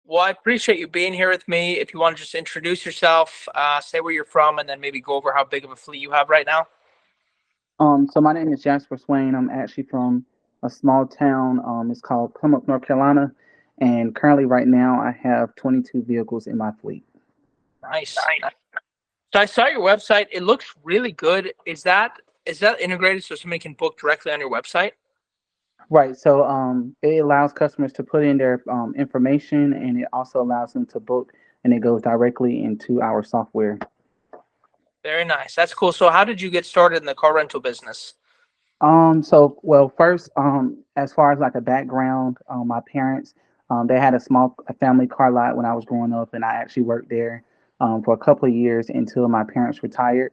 Well, I appreciate you being here with me. If you want to just introduce yourself, say where you're from, and then maybe go over how big of a fleet you have right now. So my name is Jasper Swain. I'm actually from a small town. It's called Plymouth, North Carolina, and currently, right now, I have 22 vehicles in my fleet. Nice. So I saw your website. It looks really good. Is that integrated so somebody can book directly on your website? Right. So it allows customers to put in their information, and it also allows them to book, and it goes directly into our software. Very nice. That's cool. So how did you get started in the car rental business? First, as far as like a background, my parents, they had a family car lot when I was growing up, and I actually worked there for a couple of years until my parents retired.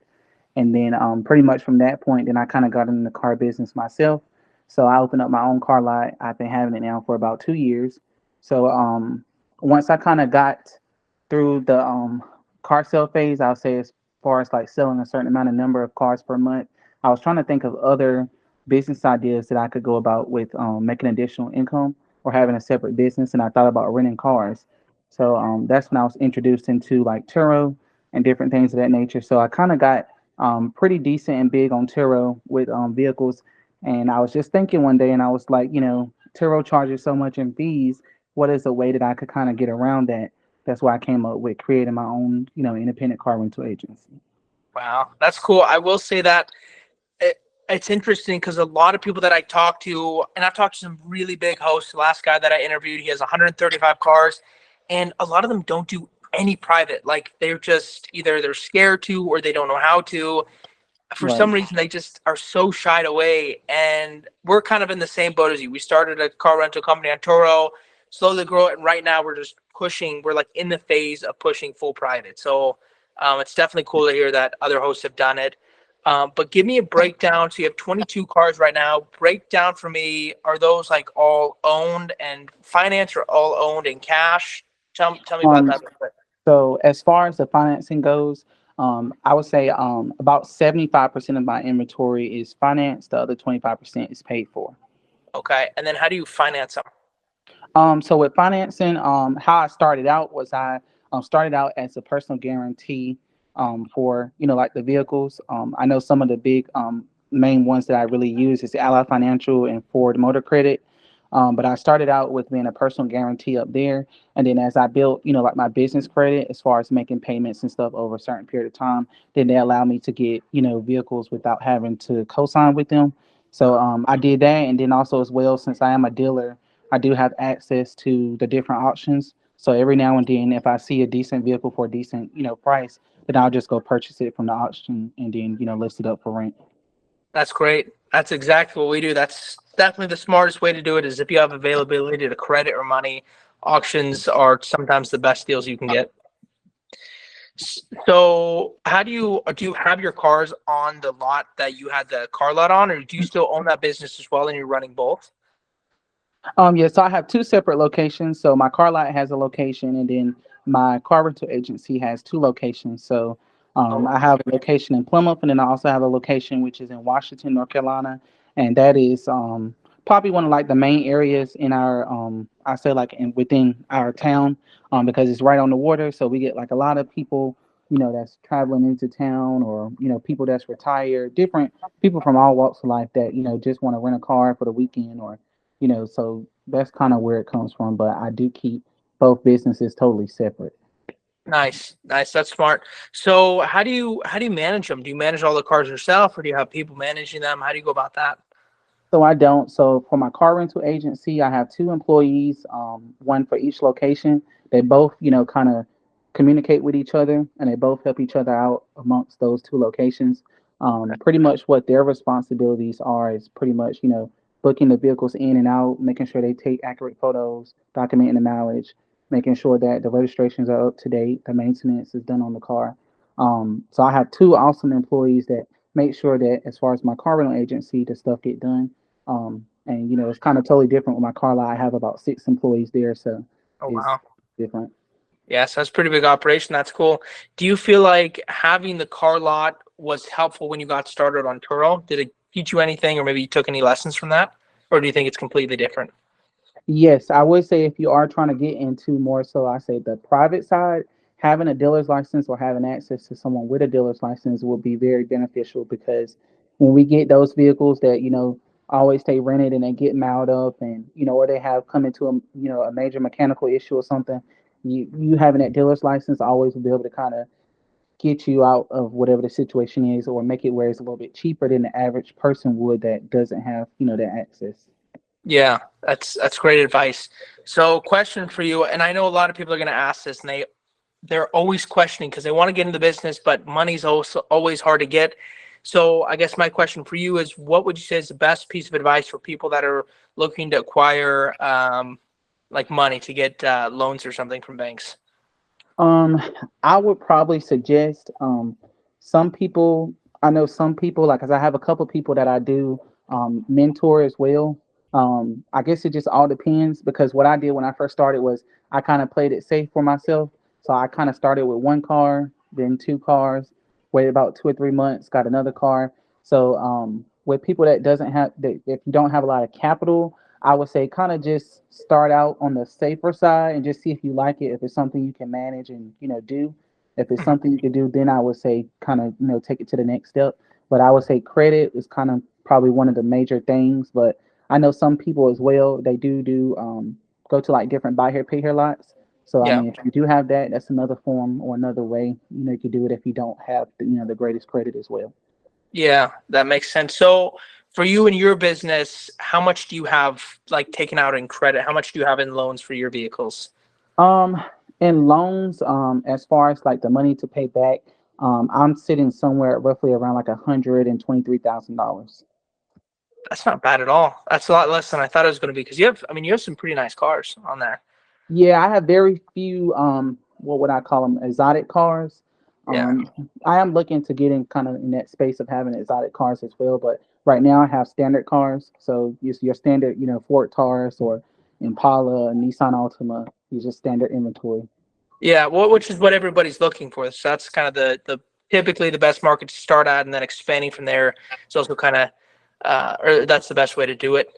And then pretty much from that point, then I kind of got into the car business myself. So I opened up my own car lot. I've been having it now for about 2 years. So once I kind of got through the car sale phase, I'll say as far as like selling a certain amount of number of cars per month, I was trying to think of other business ideas that I could go about with making additional income or having a separate business. And I thought about renting cars. So that's when I was introduced into like Turo and different things of that nature. So I kind of got pretty decent and big on Turo with vehicles. And I was just thinking one day, and I was like, Turo charges so much in fees. What is a way that I could kind of get around that? That's why I came up with creating my own, independent car rental agency. Wow, that's cool. I will say that it's interesting because a lot of people that I talk to, and I've talked to some really big hosts. The last guy that I interviewed, he has 135 cars, and a lot of them don't do any private. Like they're just either they're scared to or they don't know how to. For Right. some reason, they just are so shied away. And we're kind of in the same boat as you. We started a car rental company on Turo, slowly grow it, and right now we're just pushing. We're like in the phase of pushing full private. So it's definitely cool to hear that other hosts have done it. But give me a breakdown. So you have 22 cars right now. Breakdown for me. Are those like all owned and financed or all owned in cash? Tell me about Um, that a little bit. so as far as the financing goes, I would say about 75% of my inventory is financed. The other 25% is paid for. Okay. And then how do you finance them? So with financing, how I started out was I started out as a personal guarantee for like the vehicles. I know some of the big main ones that I really use is Ally Financial and Ford Motor Credit. But I started out with being a personal guarantee up there, and then as I built, like my business credit as far as making payments and stuff over a certain period of time, then they allow me to get vehicles without having to co-sign with them. So I did that, and then also as well, since I am a dealer, I do have access to the different auctions. So every now and then, if I see a decent vehicle for a decent, price, then I'll just go purchase it from the auction and then, list it up for rent. That's great. That's exactly what we do. That's definitely the smartest way to do it is if you have availability to credit or money, auctions are sometimes the best deals you can get. So do you have your cars on the lot that you had the car lot on, or do you still own that business as well and you're running both? Yeah, so I have two separate locations. So my car lot has a location, and then my car rental agency has two locations. So Oh, I have a location in Plymouth, and then I also have a location which is in Washington, North Carolina, and that is probably one of like the main areas in our I say like within our town because it's right on the water. So we get like a lot of people, that's traveling into town, or people that's retired, different people from all walks of life that just want to rent a car for the weekend, or so that's kind of where it comes from. But I do keep both businesses totally separate. nice, nice. That's smart. So how do you manage them? Do you manage all the cars yourself, or do you have people managing them? How do you go about that? So I don't. So for my car rental agency, I have two employees, one for each location. They both, kind of communicate with each other, and they both help each other out amongst those two locations. Pretty much what their responsibilities are is pretty much, booking the vehicles in and out, making sure they take accurate photos, documenting the mileage, making sure that the registrations are up to date, the maintenance is done on the car. So I have two awesome employees that make sure that as far as my car rental agency, the stuff get done. And it's kind of totally different with my car lot. I have about six employees there, so Oh it's wow. different. Yes, that's a pretty big operation. That's cool. Do you feel like having the car lot was helpful when you got started on Turo? Did it teach you anything, or maybe you took any lessons from that? Or do you think it's completely different? Yes, I would say if you are trying to get into more so I say the private side, having a dealer's license or having access to someone with a dealer's license will be very beneficial because when we get those vehicles that, always stay rented and they get mouthed up and, or they have come into a major mechanical issue or something, you having that dealer's license always will be able to kind of get you out of whatever the situation is or make it where it's a little bit cheaper than the average person would that doesn't have, that access. Yeah, that's great advice. So, question for you, and I know a lot of people are going to ask this, and they're always questioning because they want to get into the business, but money's also always hard to get. So, I guess my question for you is, what would you say is the best piece of advice for people that are looking to acquire like money to get loans or something from banks? Um, I would probably suggest some people. I know some people like, cause I have a couple people that I do mentor as well. I guess it just all depends because what I did when I first started was I kind of played it safe for myself. So I kind of started with one car, then two cars, waited about 2 or 3 months, got another car. So with people that doesn't have that, if you don't have a lot of capital, I would say kind of just start out on the safer side and just see if you like it. If it's something you can manage and do, if it's Mhm. something you can do, then I would say kind of take it to the next step. But I would say credit is kind of probably one of the major things. But I know some people as well. They do go to like different buy here pay here lots. So I Yeah. mean, if you do have that, that's another form or another way you could do it if you don't have the greatest credit as well. Yeah, that makes sense. So for you and your business, how much do you have like taken out in credit? How much do you have in loans for your vehicles? Um, in loans, as far as like the money to pay back, I'm sitting somewhere roughly around like $123,000. That's not bad at all. That's a lot less than I thought it was going to be because I mean, you have some pretty nice cars on there. Yeah, I have very few what would I call them, exotic cars. Yeah. Um, I am looking to get in kind of in that space of having exotic cars as well, but right now I have standard cars. So your standard, Ford Taurus or Impala, Nissan Altima, is just standard inventory. Yeah, well, which is what everybody's looking for. So that's kind of the typically the best market to start at, and then expanding from there is also kind of, or that's the best way to do it.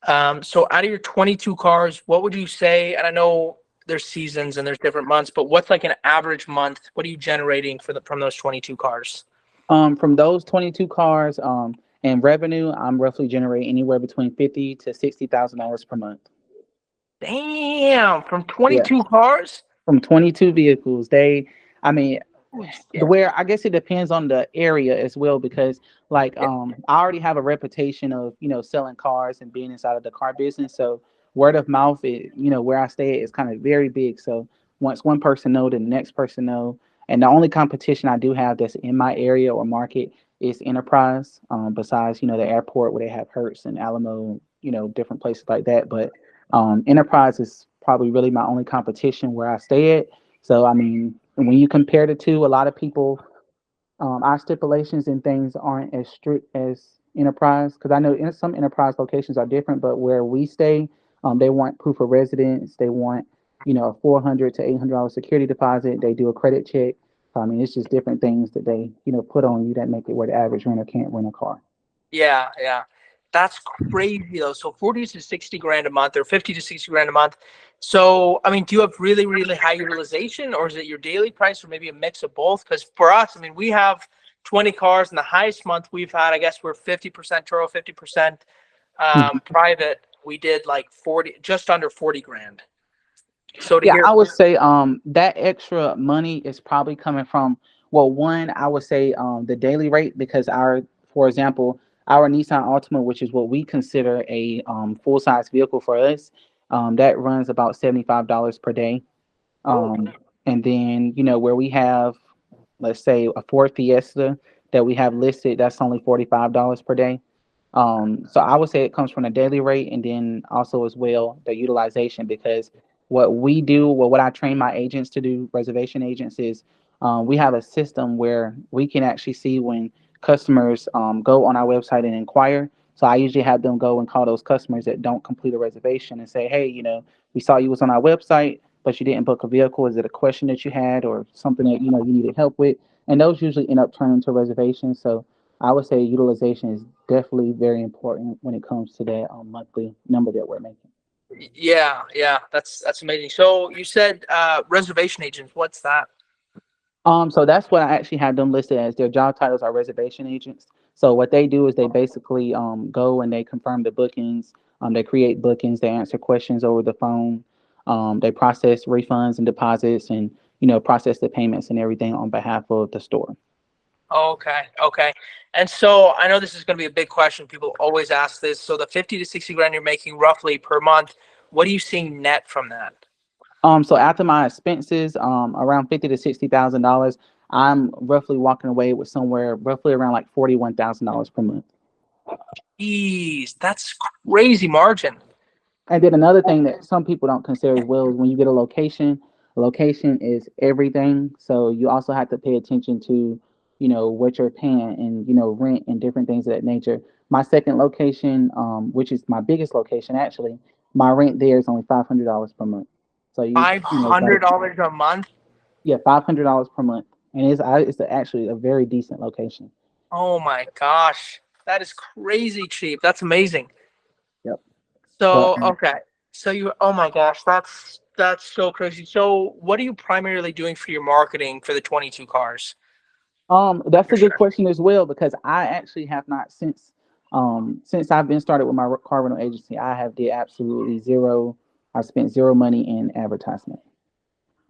So out of your 22 cars, what would you say? And I know there's seasons and there's different months, but what's like an average month? What are you generating from those 22 cars? From those 22 cars, in revenue, I'm roughly generating anywhere between 50 to 60 thousand dollars per month. Damn, from Yeah, 22 cars? from 22 vehicles. I mean, Holy shit. where I guess it depends on the area as well because like Yeah. I already have a reputation of selling cars and being inside of the car business. So word of mouth, where I stay is kind of very big. So once one person know, then the next person know. And the only competition I do have that's in my area or market is Enterprise. Besides the airport where they have Hertz and Alamo, different places like that. But Enterprise is probably really my only competition where I stay at. So I mean, when you compare the two, a lot of people, our stipulations and things aren't as strict as Enterprise because I know some Enterprise locations are different, but where we stay, they want proof of residence, they want a $400 to $800 security deposit, they do a credit check. I mean, it's just different things that they put on you that make it where the average renter can't rent a car. Yeah, yeah. That's crazy though. So 40 to 60 grand a month or 50 to 60 grand a month. So, I mean, do you have really, really high utilization or is it your daily price or maybe a mix of both? Because for us, I mean, we have 20 cars and the highest month we've had, I guess we're 50% Turo, 50% private. We did like 40, just under 40 grand. So to Yeah, hear, I would say that extra money is probably coming from, well, one, I would say the daily rate because for example, our Nissan Altima, which is what we consider a full size vehicle for us, that runs about $75 per day. oh, Um, and then where we have, let's say, a Ford Fiesta that we have listed, that's only $45 per day. So I would say it comes from the daily rate and then also as well the utilization because what we do, well, what I train my agents to do, reservation agents, is we have a system where we can actually see when customers go on our website and inquire. So I usually have them go and call those customers that don't complete a reservation and say, hey, we saw you was on our website, but you didn't book a vehicle. Is it a question that you had or something that you needed help with? And those usually end up turning into reservations. So I would say utilization is definitely very important when it comes to that monthly number that we're making. Yeah, yeah, that's amazing. So you said reservation agents. What's that? So that's what I actually have them listed as. Their job titles are reservation agents. So what they do is they basically go and they confirm the bookings. They create bookings. They answer questions over the phone. They process refunds and deposits, and process the payments and everything on behalf of the store. Okay, okay. And so I know this is going to be a big question. People always ask this. So the 50 to 60 grand you're making roughly per month, what are you seeing net from that? So after my expenses, around $50,000 to $60,000, I'm roughly walking away with somewhere roughly around like $41,000 per month. Jeez, that's crazy margin. And then another thing that some people don't consider as well is when you get a location is everything. So you also have to pay attention to, what you're paying and, rent and different things of that nature. My second location, which is my biggest location actually, my rent there is only $500 per month. So Five got hundred dollars a month. yeah, $500 per month, and it's actually a very decent location. Oh my gosh, that is crazy cheap. That's amazing. Yep. But So okay, so you. Oh my gosh, that's so crazy. So what are you primarily doing for your marketing for the 22 cars? That's For a good sure. question as well because I actually have not since I've been started with my car rental agency, I have did absolutely zero. I spent zero money in advertisement.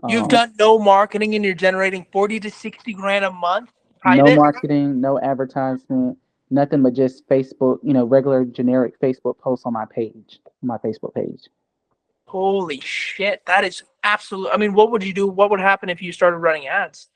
You've Um, done no marketing and you're generating 40 to 60 grand a month no private? marketing, no advertisement, nothing but just Facebook, regular generic Facebook posts on my Facebook page. Holy shit, that is absolute. I mean, what would you do? What would happen if you started running ads?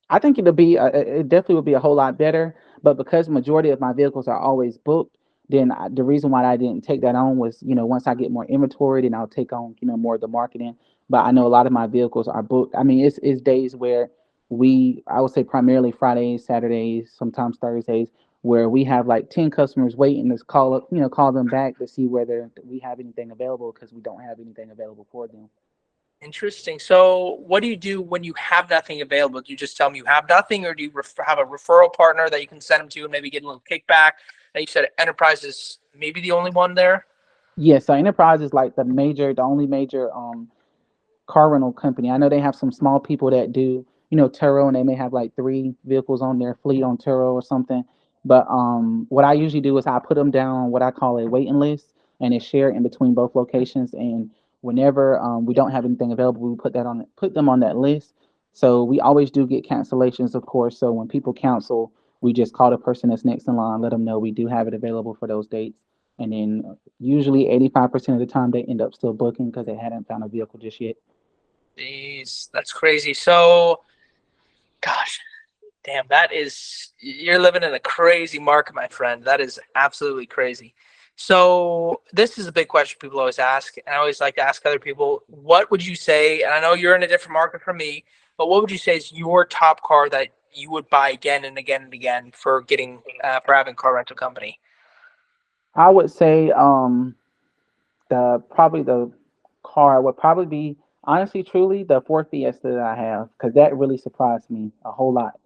I think it definitely would be a whole lot better. But because majority of my vehicles are always booked, then the reason why I didn't take that on was, once I get more inventory, then I'll take on, more of the marketing. But I know a lot of my vehicles are booked. I mean, it's days where I would say primarily Fridays, Saturdays, sometimes Thursdays, where we have like 10 customers waiting to call up, call them back to see whether we have anything available because we don't have anything available for them. Interesting. So, what do you do when you have nothing available? Do you just tell them you have nothing, or do you have a referral partner that you can send them to and maybe get a little kickback? And you said Enterprise is maybe the only one there. Yes, so Enterprise is like the only major car rental company. I know they have some small people that do, Turo, and they may have like three vehicles on their fleet on Turo or something. But what I usually do is I put them down on what I call a waiting list, and it's shared in between both locations. And whenever we don't have anything available, we put them on that list. So we always do get cancellations, of course. So when people cancel, we just call the person that's next in line, let them know we do have it available for those dates. And then usually 85% of the time they end up still booking because they hadn't found a vehicle just yet. Jeez, that's crazy. So, gosh, damn, that is you're living in a crazy market, my friend. That is absolutely crazy. So this is a big question people always ask, and I always like to ask other people, what would you say? And I know you're in a different market from me, but what would you say is your top car that you would buy again and again and again for getting for having car rental company? I would say the car would probably be honestly truly the Ford Fiesta that I have because that really surprised me a whole lot.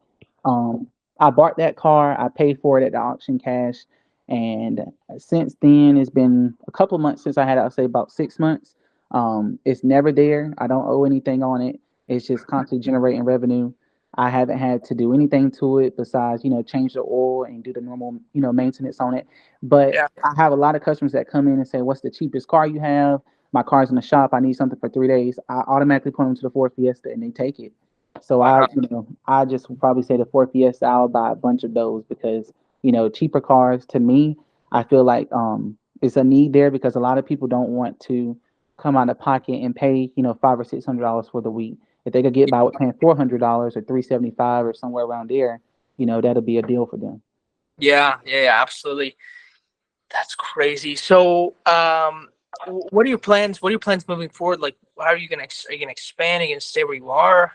Um, I bought that car, I paid for it at the auction cash, and since then it's been a couple of months since I had it. I'll say about 6 months. It's never there. I don't owe anything on it. It's just constantly generating revenue. I haven't had to do anything to it besides, change the oil and do the normal, maintenance on it. But Yeah. I have a lot of customers that come in and say, "What's the cheapest car you have? My car's in the shop. I need something for 3 days." I automatically put them to the Ford Fiesta and they take it. So Wow. I just would probably say the Ford Fiesta. I'll buy a bunch of those because cheaper cars to me, I feel like it's a need there because a lot of people don't want to come out of pocket and pay $500 or $600 for the week. If they could get by with paying $400 or $375 or somewhere around there, that'll be a deal for them. Yeah, yeah, yeah, absolutely. That's crazy. So, what are your plans? What are your plans moving forward? Like, how are you gonna are you gonna expand? Are you gonna stay where you are?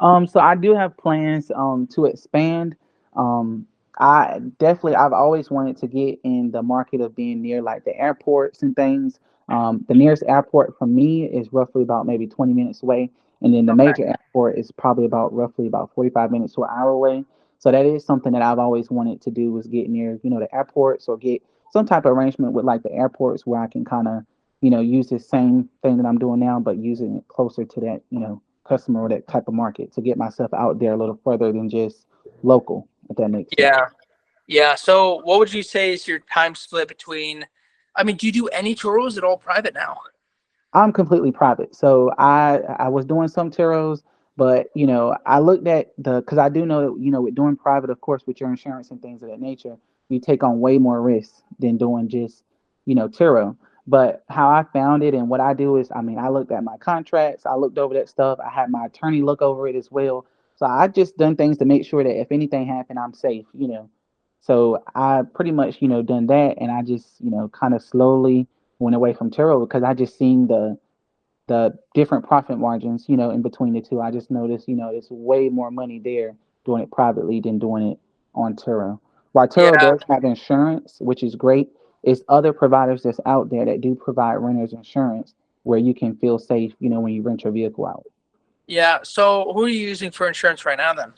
So I do have plans to expand. Um, I've always wanted to get in the market of being near like the airports and things. The nearest airport from me is roughly about maybe 20 minutes away, and then the Okay. major airport is probably about roughly about 45 minutes to an hour away. So that is something that I've always wanted to do is get near, the airports or get some type of arrangement with like the airports where I can kind of, use the same thing that I'm doing now, but using it closer to that, customer or that type of market to get myself out there a little further than just local, if that makes sense. Yeah. Yeah. So what would you say is your time split between, I mean, do you do any tours at all private now? I'm completely private. So I was doing some tarots, but I looked at because I do know that with doing private, of course, with your insurance and things of that nature, you take on way more risks than doing just tarot. But how I found it and what I do is, I mean, I looked at my contracts, I looked over that stuff, I had my attorney look over it as well. So I just done things to make sure that if anything happened, I'm safe. So I pretty much done that, and I just kind of slowly went away from tarot because I just seen the different profit margins, in between the two. I just noticed, there's way more money there doing it privately than doing it on Turo. While Turo Yeah. does have insurance, which is great, it's other providers that's out there that do provide renters insurance where you can feel safe, when you rent your vehicle out. Yeah. So who are you using for insurance right now then?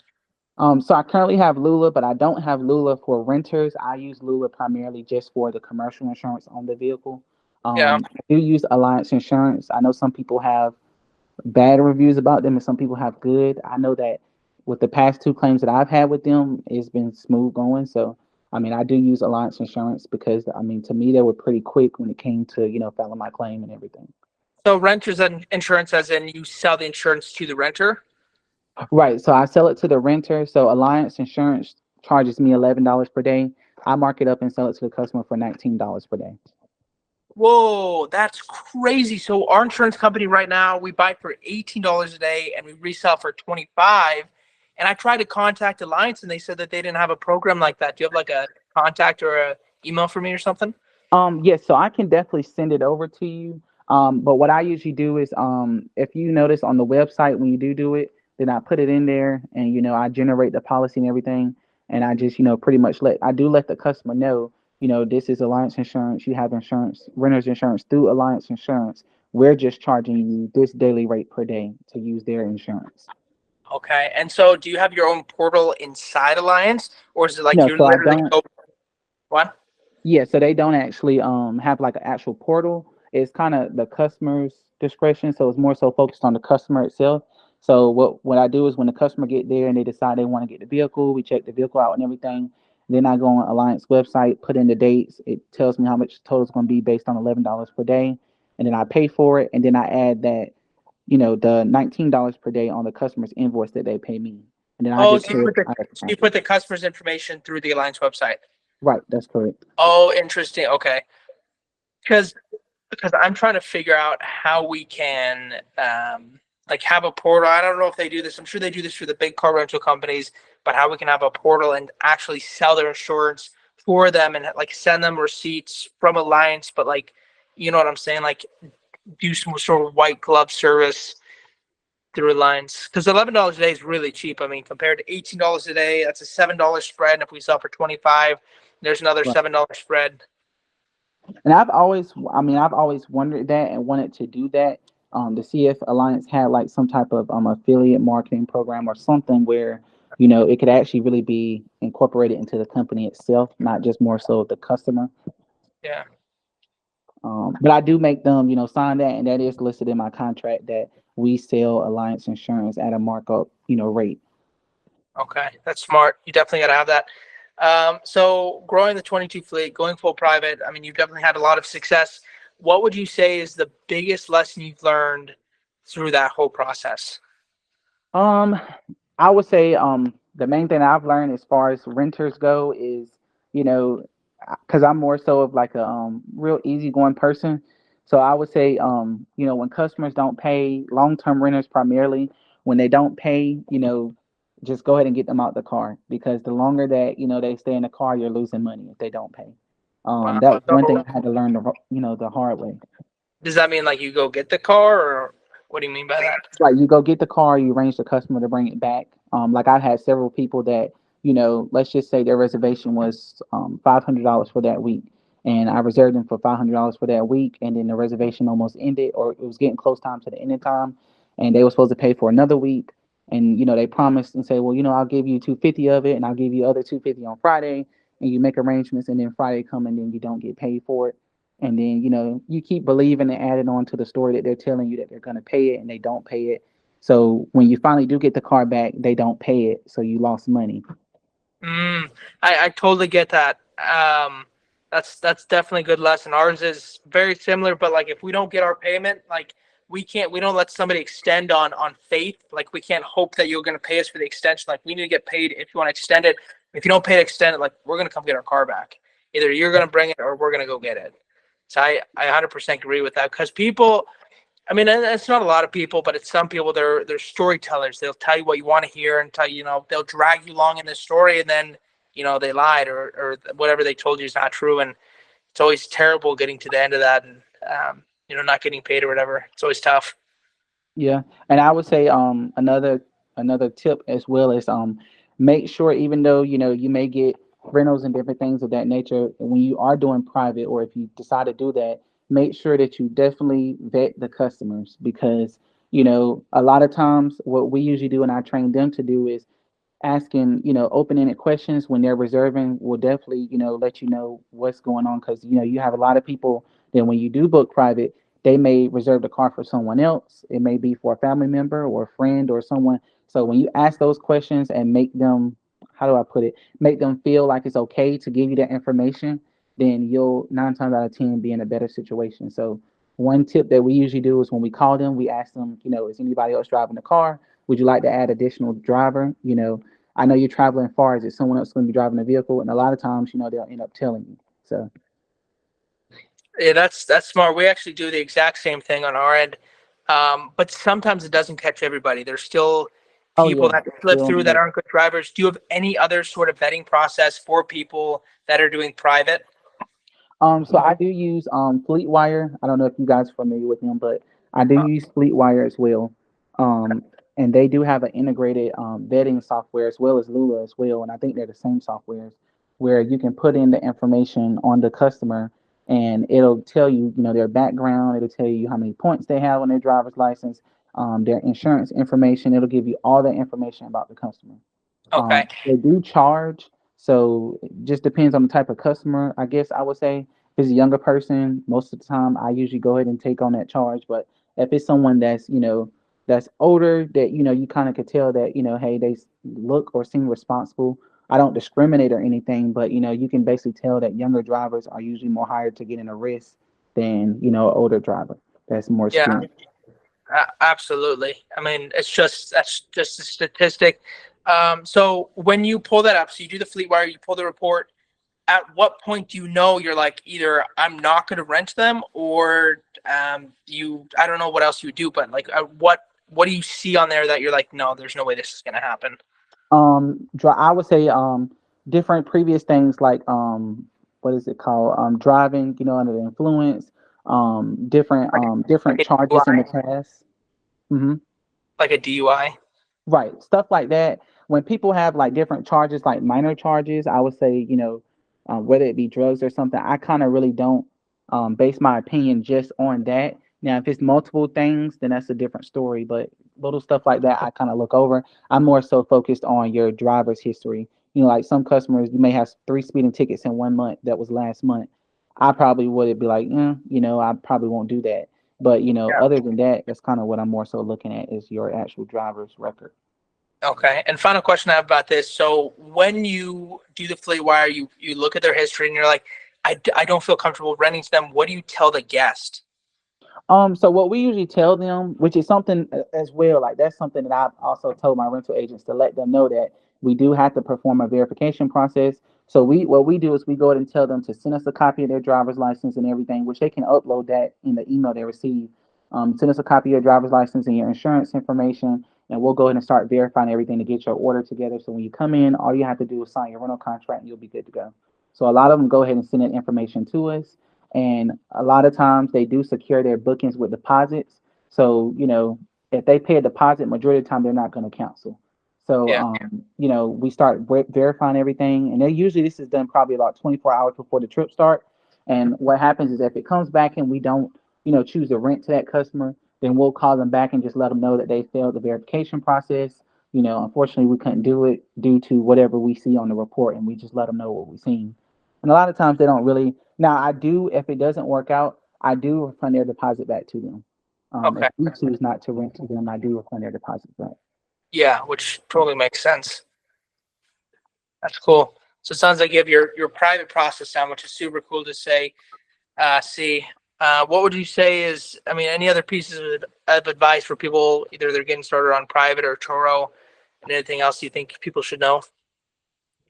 So I currently have Lula, but I don't have Lula for renters. I use Lula primarily just for the commercial insurance on the vehicle. Yeah. I do use Alliance Insurance. I know some people have bad reviews about them and some people have good. I know that with the past two claims that I've had with them, it's been smooth going. So, I mean, I do use Alliance Insurance because, I mean, to me, they were pretty quick when it came to, filing my claim and everything. So renters and insurance, as in you sell the insurance to the renter. Right. So I sell it to the renter. So Alliance Insurance charges me $11 per day. I mark it up and sell it to the customer for $19 per day. Whoa, that's crazy. So our insurance company right now, we buy for $18 a day and we resell for 25. And I tried to contact Alliance and they said that they didn't have a program like that. Do you have like a contact or a email for me or something? Yes, so I can definitely send it over to you. But what I usually do is, if you notice on the website when you do it, then I put it in there, and I generate the policy and everything, and I just pretty much let the customer know, this is Alliance Insurance. You have insurance, renter's insurance through Alliance Insurance. We're just charging you this daily rate per day to use their insurance. Okay. And so do you have your own portal inside Alliance or is it like No, you're so I literally don't. go what? Yeah, so they don't actually have like an actual portal. It's kind of the customer's discretion, so it's more so focused on the customer itself. So what I do is when the customer get there and they decide they want to get the vehicle, we check the vehicle out and everything. Then I go on Alliance website, put in the dates. It tells me how much total is going to be based on $11 per day, and then I pay for it, and then I add that the $19 per day on the customer's invoice that they pay me, and then I Oh, just pay it out of so you pocket. put the customer's information through the Alliance website. Right, that's correct. Oh, interesting. Okay. Because I'm trying to figure out how we can like have a portal. I don't know if they do this. I'm sure they do this for the big car rental companies, but how we can have a portal and actually sell their insurance for them and like send them receipts from Alliance, but like you know what I'm saying? Like do some sort of white glove service through Alliance. Because $11 a day is really cheap. I mean, compared to $18 a day, that's a $7 spread. And if we sell for 25, there's another $7 spread. And I've always wondered that and wanted to do that, to see if Alliance had like some type of affiliate marketing program or something where, it could actually really be incorporated into the company itself, not just more so the customer. Yeah. But I do make them, sign that, and that is listed in my contract that we sell Alliance Insurance at a markup, rate. Okay, that's smart. You definitely got to have that. So growing the 22 fleet, going full private, I mean, you've definitely had a lot of success. What would you say is the biggest lesson you've learned through that whole process? Um, I would say the main thing I've learned as far as renters go is, you know, because I'm more so of like a real easygoing person. So I would say when customers don't pay, long-term renters primarily, when they don't pay, just go ahead and get them out the car because the longer that, they stay in the car, you're losing money if they don't pay. Wow. That was one thing So I had to learn the hard way. does that mean like you go get the car, or what do you mean by that? Right, you go get the car, you arrange the customer to bring it back. Like I've had several people that, let's just say their reservation was $500 for that week, and I reserved them for $500 for that week, and then the reservation almost ended, or it was getting close time to the ending time, and they were supposed to pay for another week, and they promised and say, well, I'll give you 250 of it, and I'll give you other 250 on Friday, and you make arrangements, and then Friday come and then you don't get paid for it. And then, you keep believing and adding on to the story that they're telling you that they're going to pay it and they don't pay it. So when you finally do get the car back, they don't pay it. So you lost money. Mm, I totally get that. That's definitely a good lesson. Ours is very similar, but like if we don't get our payment, like we don't let somebody extend on faith. Like we can't hope that you're gonna pay us for the extension. Like we need to get paid if you want to extend it. If you don't pay to extend it, like we're gonna come get our car back. Either you're gonna bring it or we're gonna go get it. So I 100% agree with that because people, I mean, and it's not a lot of people, but it's some people. They're storytellers. They'll tell you what you want to hear and tell you, they'll drag you along in the story, and then they lied or whatever they told you is not true, and it's always terrible getting to the end of that and not getting paid or whatever. It's always tough. Yeah, and I would say another tip as well is make sure, even though you may get rentals and different things of that nature, when you are doing private, or if you decide to do that, make sure that you definitely vet the customers, because a lot of times what we usually do and I train them to do is asking open-ended questions when they're reserving will definitely let you know what's going on, because you have a lot of people that when you do book private, they may reserve the car for someone else. It may be for a family member or a friend or someone. So when you ask those questions and make them, how do I put it, make them feel like it's okay to give you that information, then you'll 9 times out of 10 be in a better situation. So one tip that we usually do is when we call them, we ask them, is anybody else driving the car? Would you like to add additional driver? I know you're traveling far. Is it someone else going to be driving the vehicle? And a lot of times, they'll end up telling you. So, Yeah, that's smart. We actually do the exact same thing on our end, but sometimes it doesn't catch everybody. There's still oh people yeah, that slip still through that aren't good drivers. Do you have any other sort of vetting process for people that are doing private? So I do use Fleetwire. I don't know if you guys are familiar with them, but I do use Fleetwire as well. Um, and they do have an integrated vetting software as well as Lula as well. And I think they're the same softwares where you can put in the information on the customer and it'll tell you, their background. It'll tell you how many points they have on their driver's license, their insurance information. It'll give you all the information about the customer. Okay. They do charge, so it just depends on the type of customer. I guess I would say if it's a younger person, most of the time I usually go ahead and take on that charge. But if it's someone that's older, that you kind of could tell that hey, they look or seem responsible. I don't discriminate or anything, but you can basically tell that younger drivers are usually more hired to get in a risk than an older driver that's more Yeah, experienced. absolutely. I mean, that's just a statistic. So when you pull that up, so you do the fleet wire, you pull the report. At what point do you know you're like either I'm not going to rent them or you I don't know what else you would do, but like what do you see on there that you're like no, there's no way this is going to happen? I would say different previous things like what is it called? Driving, under the influence, different Like like different a charges in the DUI, past. Hmm. like a DUI. Right, stuff like that. When people have like different charges, like minor charges, I would say, whether it be drugs or something, I kind of really don't base my opinion just on that. Now, if it's multiple things, then that's a different story. But little stuff like that, I kind of look over. I'm more so focused on your driver's history. Like some customers, you may have 3 speeding tickets in 1 month. That was last month. I probably would be like, I probably won't do that. But other than that, that's kind of what I'm more so looking at is your actual driver's record. Okay. And final question I have about this. So when you do the fleet wire, you look at their history and you're like, I don't feel comfortable renting to them. What do you tell the guest? So what we usually tell them, which is something as well, like that's something that I've also told my rental agents to let them know that we do have to perform a verification process. So what we do is we go ahead and tell them to send us a copy of their driver's license and everything, which they can upload that in the email they receive. Send us a copy of your driver's license and your insurance information, and we'll go ahead and start verifying everything to get your order together. So when you come in, all you have to do is sign your rental contract, and you'll be good to go. So a lot of them go ahead and send that information to us, and a lot of times they do secure their bookings with deposits. So, if they pay a deposit, majority of the time they're not going to cancel. So, Yeah. we start verifying everything. And they usually this is done probably about 24 hours before the trip start. And what happens is if it comes back and we don't, choose to rent to that customer, then we'll call them back and just let them know that they failed the verification process. Unfortunately, we couldn't do it due to whatever we see on the report, and we just let them know what we've seen. And a lot of times they don't really Now I do, if it doesn't work out, I do refund their deposit back to them. Okay. If you choose not to rent to them, I do refund their deposit back. Yeah, which totally makes sense. That's cool. So it sounds like you have your private process down, which is super cool to see. What would you say is, I mean, any other pieces of advice for people, either they're getting started on private or Turo, and anything else you think people should know?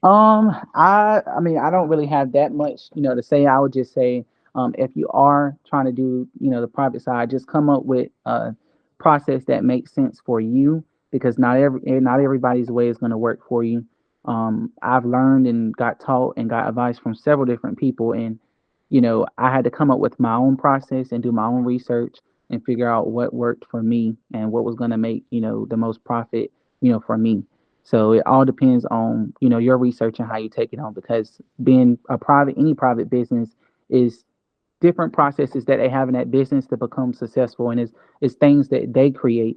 I mean, I don't really have that much, to say. I would just say, if you are trying to do, the private side, just come up with a process that makes sense for you, because not everybody's way is going to work for you. I've learned and got taught and got advice from several different people, and I had to come up with my own process and do my own research and figure out what worked for me and what was going to make, the most profit, for me. So it all depends on, your research and how you take it on, because being any private business is different processes that they have in that business to become successful, and it's things that they create,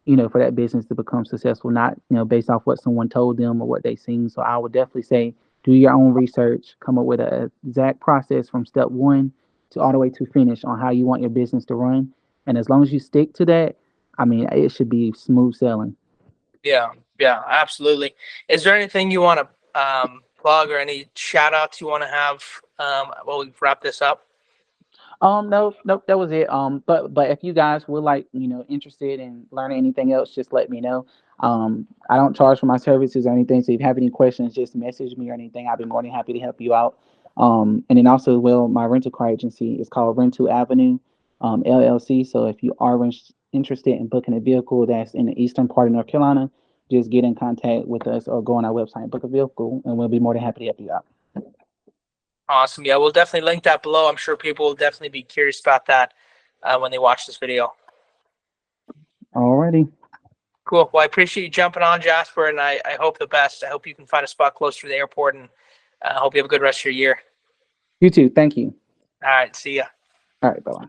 for that business to become successful, not, based off what someone told them or what they seen. So I would definitely say do your own research, come up with a exact process from step one to all the way to finish on how you want your business to run. And as long as you stick to that, I mean, it should be smooth sailing. Yeah, yeah, absolutely. Is there anything you want to plug or any shout outs you want to have while we wrap this up? No, nope, that was it. But if you guys would like, interested in learning anything else, just let me know. I don't charge for my services or anything, so if you have any questions, just message me or anything. I'll be more than happy to help you out. And then also, well, my rental car agency is called Rental Avenue, LLC. So if you are interested in booking a vehicle that's in the eastern part of North Carolina, just get in contact with us or go on our website and book a vehicle, and we'll be more than happy to help you out. Awesome. Yeah, we'll definitely link that below. I'm sure people will definitely be curious about that when they watch this video. Alrighty. Cool. Well, I appreciate you jumping on, Jasper, and I hope the best. I hope you can find a spot close to the airport, and I hope you have a good rest of your year. You too. Thank you. All right. See ya. All right. Bye bye.